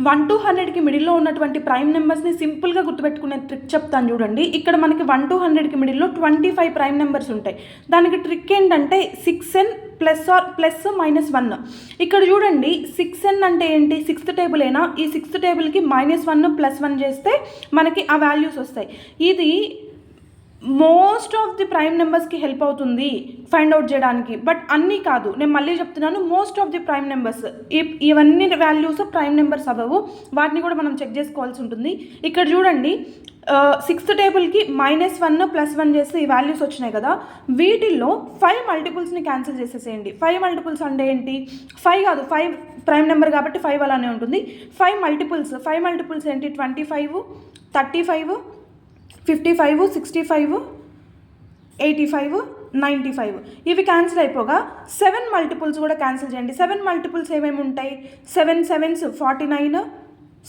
1 to 100కి మిడిల్లో ఉన్నటువంటి prime నెంబర్స్ని సింపుల్గా గుర్తుపెట్టుకునే ట్రిక్ చెప్తాను చూడండి. ఇక్కడ మనకి 1 to 100కి మిడిల్లో 25 ప్రైమ్ నెంబర్స్ ఉంటాయి. దానికి ట్రిక్ ఏంటంటే 6n ప్లస్ మైనస్ 1. ఇక్కడ చూడండి 6n అంటే ఏంటి, 6th టేబుల్ అయినా ఈ 6th టేబుల్కి -1 +1 చేస్తే మనకి ఆ వాల్యూస్ వస్తాయి. ఇది మోస్ట్ ఆఫ్ ది ప్రైమ్ నెంబర్స్కి హెల్ప్ అవుతుంది ఫైండ్ అవుట్ చేయడానికి, బట్ అన్నీ కాదు. నేను మళ్ళీ చెప్తున్నాను, most of the prime numbers. ఇవన్నీ వాల్యూస్ ప్రైమ్ నెంబర్స్ అవ్వవు, వాటిని కూడా మనం చెక్ చేసుకోవాల్సి ఉంటుంది. ఇక్కడ చూడండి 6th టేబుల్కి -1 +1 చేస్తే ఈ వాల్యూస్ వచ్చినాయి కదా, వీటిల్లో 5 మల్టిపుల్స్ని క్యాన్సిల్ చేసేసేయండి. 5 మల్టిపుల్స్ అంటే ఏంటి, 5 కాదు, 5 ప్రైమ్ నెంబర్ కాబట్టి 5 అలానే ఉంటుంది. 5 మల్టిపుల్స్ ఏంటి, 25, 35, 55, 65, 85, 95 ఇవి క్యాన్సిల్ అయిపోగా 7 మల్టిపుల్స్ కూడా క్యాన్సిల్ చేయండి. 7 మల్టిపుల్స్ ఏమేమి ఉంటాయి, 7 7s 49,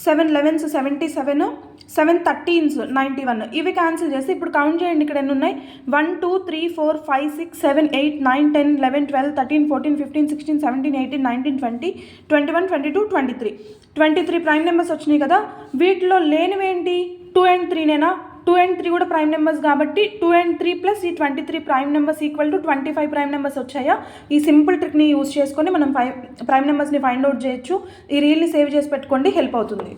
7 11s 77, 7 13s 91 ఇవి క్యాన్సిల్ చేసి ఇప్పుడు కౌంట్ చేయండి. ఇక్కడ ఎన్ని ఉన్నాయి, 1 2 3 4 5 6 7 8 9 10 11 12 13 14 15 16 17 18 19 20 21 22 23 ప్రైమ్ నెంబర్స్ వచ్చినాయి కదా. వీటిలో లేనివేంటి, 2 and 3 నేనా, 2 and 3 కూడా ప్రైమ్ నెంబర్స్ కాబట్టి 2 and 3 ప్లస్ ఈ 23 prime numbers equal to 25 prime numbers వచ్చాయా. ఈ సింపుల్ ట్రిక్ని యూజ్ చేసుకొని మనం ప్రైమ్ నెంబర్స్ని ఫైండ్ అవుట్ చేయొచ్చు. ఈ రీల్ని సేవ్ చేసి పెట్టుకోండి, హెల్ప్ అవుతుంది.